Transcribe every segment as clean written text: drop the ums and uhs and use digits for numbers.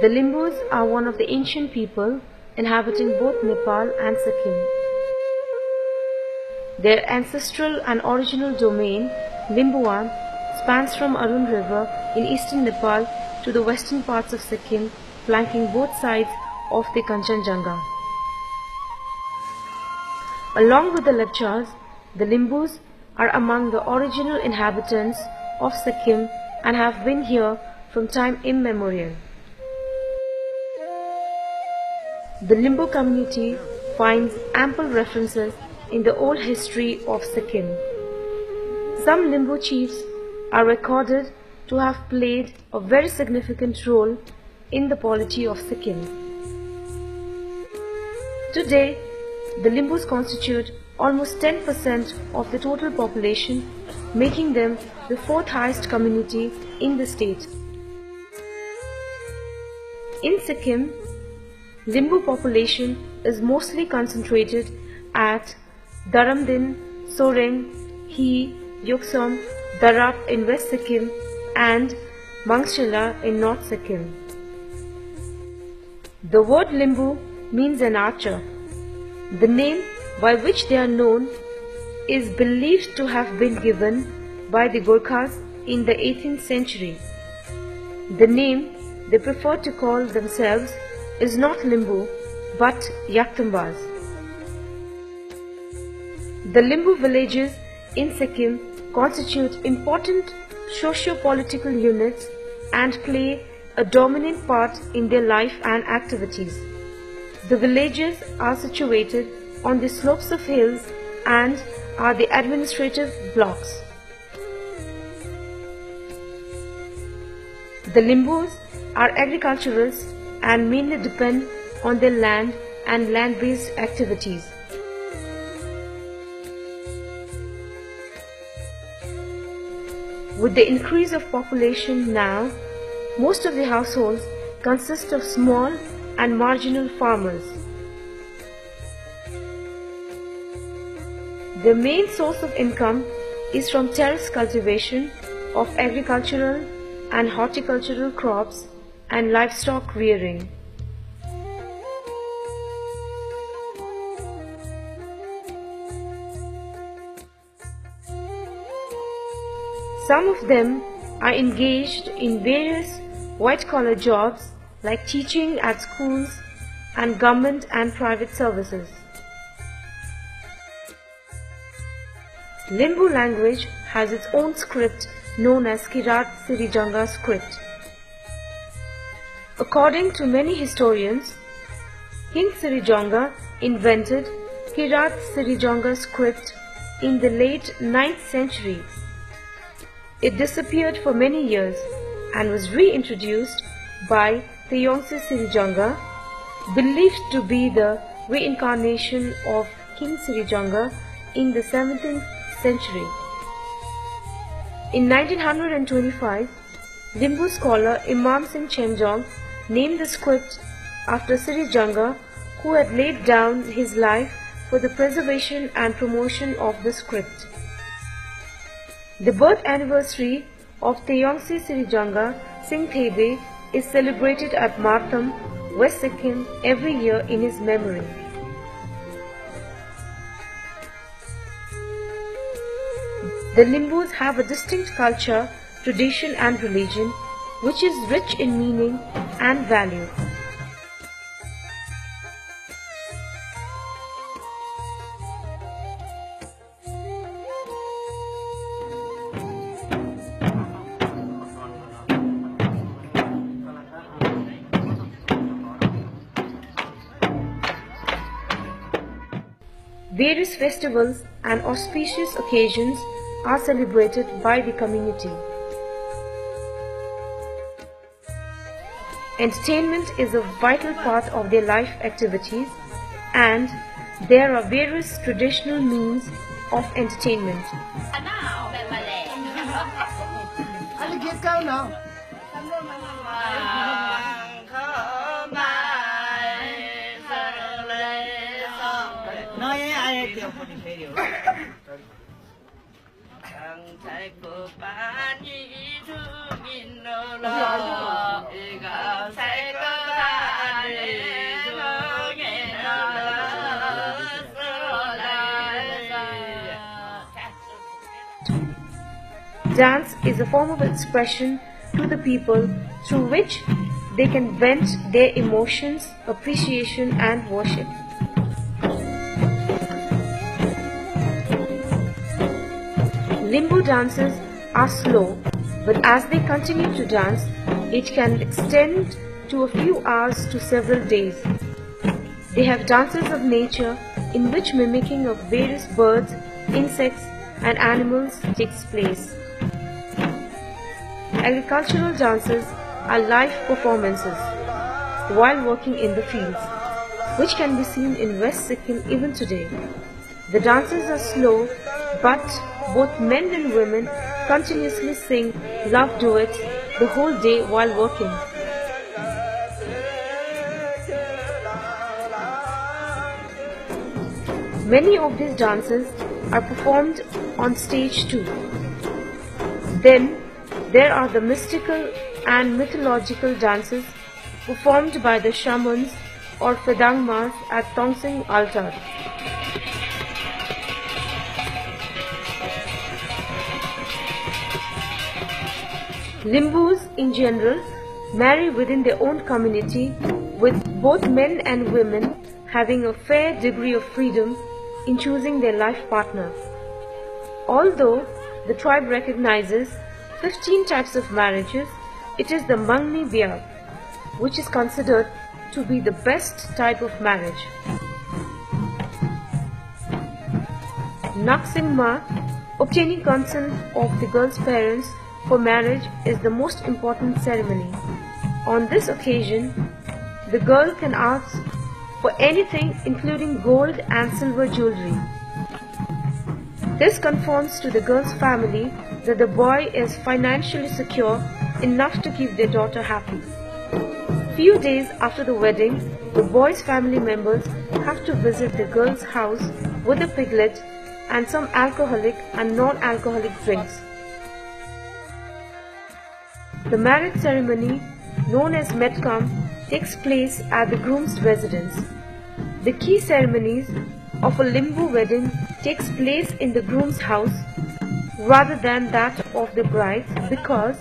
The Limbus are one of the ancient people inhabiting both Nepal and Sikkim. Their ancestral and original domain, Limbuan, spans from Arun River in eastern Nepal to the western parts of Sikkim, flanking both sides of the Kanchenjunga. Along with the Lepchas, the Limbus are among the original inhabitants of Sikkim and have been here from time immemorial. The Limbu community finds ample references in the old history of Sikkim. Some Limbu chiefs are recorded to have played a very significant role in the polity of Sikkim. Today, the Limbus constitute almost 10% of the total population, making them the fourth highest community in the state. In Sikkim, Limbu population is mostly concentrated at Dharamdin, Soreng, He, Yuksom, Darap in West Sikkim and Mangshila in North Sikkim. The word Limbu means an archer. The name by which they are known is believed to have been given by the Gurkhas in the 18th century. The name they prefer to call themselves is not Limbu but Yaktambas. The Limbu villages in Sikkim constitute important socio-political units and play a dominant part in their life and activities. The villages are situated on the slopes of hills and are the administrative blocks. The Limbus are agriculturists and mainly depend on their land and land-based activities. With the increase of population now, most of the households consist of small and marginal farmers. Their main source of income is from terrace cultivation of agricultural and horticultural crops and livestock rearing. Some of them are engaged in various white-collar jobs like teaching at schools and government and private services. Limbu language has its own script known as Kirat Sirijanga script. According to many historians, King Sirijanga invented Kirat Sirijanga script in the late 9th century. It disappeared for many years and was reintroduced by Tayongse Sirijanga, believed to be the reincarnation of King Sirijanga in the 17th century. In 1925, Limbu scholar Imam Singh Chenjong named the script after Sirijanga, who had laid down his life for the preservation and promotion of the script. The birth anniversary of Tayongse Sirijanga Singh Thebe is celebrated at Martham, West Sikkim every year in his memory. The Limbus have a distinct culture, tradition and religion which is rich in meaning and value. Various festivals and auspicious occasions are celebrated by the community. Entertainment is a vital part of their life activities, and there are various traditional means of entertainment. Dance is a form of expression to the people through which they can vent their emotions, appreciation and worship. Limbu dances are slow, but as they continue to dance, it can extend to a few hours to several days. They have dances of nature in which mimicking of various birds, insects and animals takes place. Agricultural dances are live performances while working in the fields, which can be seen in West Sikkim even today. The dances are slow, but both men and women continuously sing love duets the whole day while working. Many of these dances are performed on stage too. Then there are the mystical and mythological dances performed by the shamans or Fedangmas at Tongsing altar. Limbus in general marry within their own community, with both men and women having a fair degree of freedom in choosing their life partner. Although the tribe recognizes 15 types of marriages, it is the Mangni Bia which is considered to be the best type of marriage. Naksingma, obtaining consent of the girl's parents for marriage, is the most important ceremony. On this occasion, the girl can ask for anything including gold and silver jewelry. This confirms to the girl's family that the boy is financially secure enough to keep their daughter happy. Few days after the wedding, the boy's family members have to visit the girl's house with a piglet and some alcoholic and non-alcoholic drinks. The marriage ceremony, known as Metkam, takes place at the groom's residence. The key ceremonies of a Limbu wedding takes place in the groom's house rather than that of the bride, because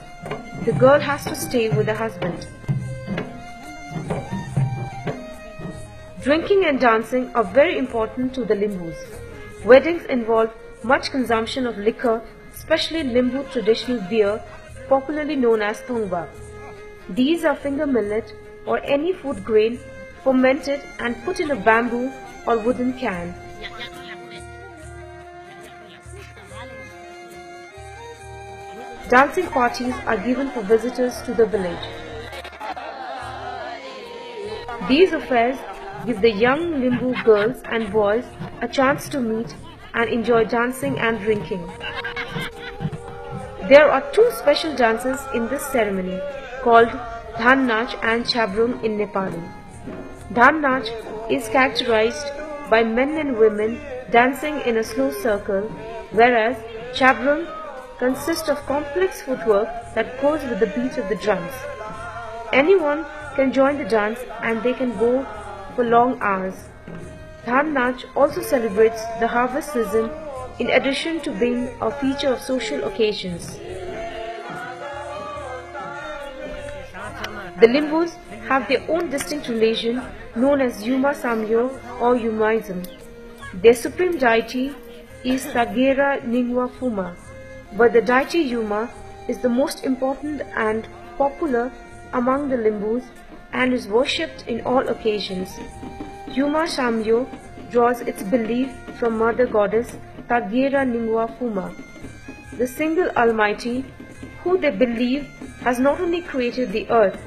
the girl has to stay with the husband. Drinking and dancing are very important to the Limbus. Weddings involve much consumption of liquor, especially Limbu traditional beer, popularly known as thongba. These are finger millet or any food grain fermented and put in a bamboo or wooden can. Dancing parties are given for visitors to the village. These affairs give the young Limbu girls and boys a chance to meet and enjoy dancing and drinking. There are two special dances in this ceremony called Dhan Nach and Chabrung in Nepali. Dhan Nach is characterized by men and women dancing in a slow circle, whereas Chabrung consists of complex footwork that goes with the beat of the drums. Anyone can join the dance and they can go for long hours. Dhan Nach also celebrates the harvest season in addition to being a feature of social occasions. The Limbus have their own distinct religion known as Yuma Samyo or Yumaism. Their supreme deity is Sagera Ningwa Fuma, but the deity Yuma is the most important and popular among the Limbus and is worshipped in all occasions. Yuma Samyo draws its belief from Mother Goddess Tagera Ningwa Fuma, the single Almighty, who they believe has not only created the earth,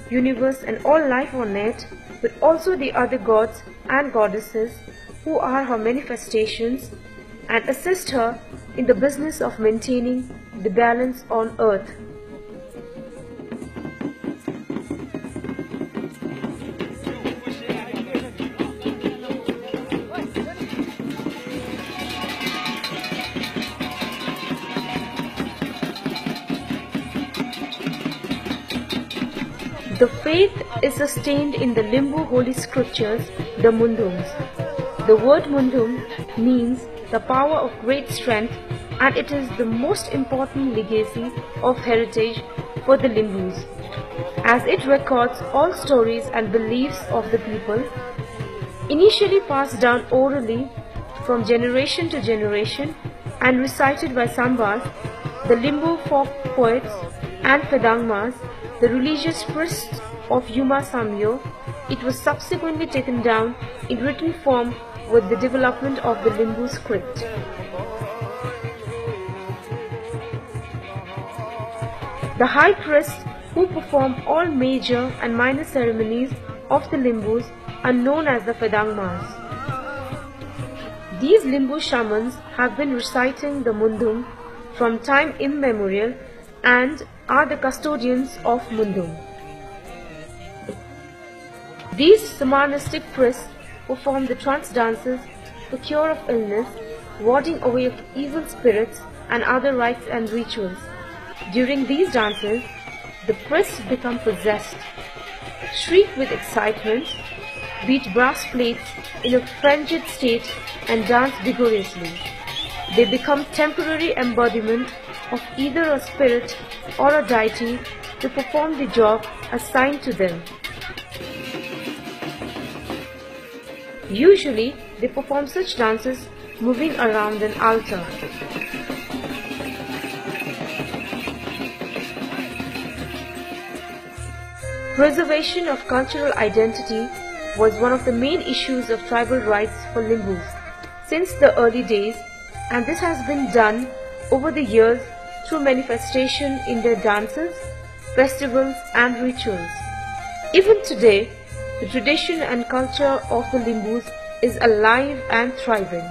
universe and all life on it, but also the other gods and goddesses who are her manifestations and assist her in the business of maintaining the balance on earth. The faith is sustained in the Limbu holy scriptures, the Mundums. The word Mundum means the power of great strength, and it is the most important legacy of heritage for the Limbus, as it records all stories and beliefs of the people, initially passed down orally from generation to generation and recited by Sambas, the Limbu folk poets, and Pedangmas, the religious priests of Yuma Samyo. It was subsequently taken down in written form with the development of the Limbu script. The high priests who perform all major and minor ceremonies of the Limbus are known as the Pedangmas. These Limbu shamans have been reciting the Mundum from time immemorial and are the custodians of Mundum. These shamanistic priests perform the trance dances for cure of illness, warding away of evil spirits, and other rites and rituals. During these dances, the priests become possessed, shriek with excitement, beat brass plates in a frenzied state, and dance vigorously. They become temporary embodiment of either a spirit or a deity to perform the job assigned to them. Usually, they perform such dances moving around an altar. Preservation of cultural identity was one of the main issues of tribal rights for Limbus since the early days, and this has been done over the years through manifestation in their dances, festivals, and rituals. Even today, the tradition and culture of the Limbus is alive and thriving.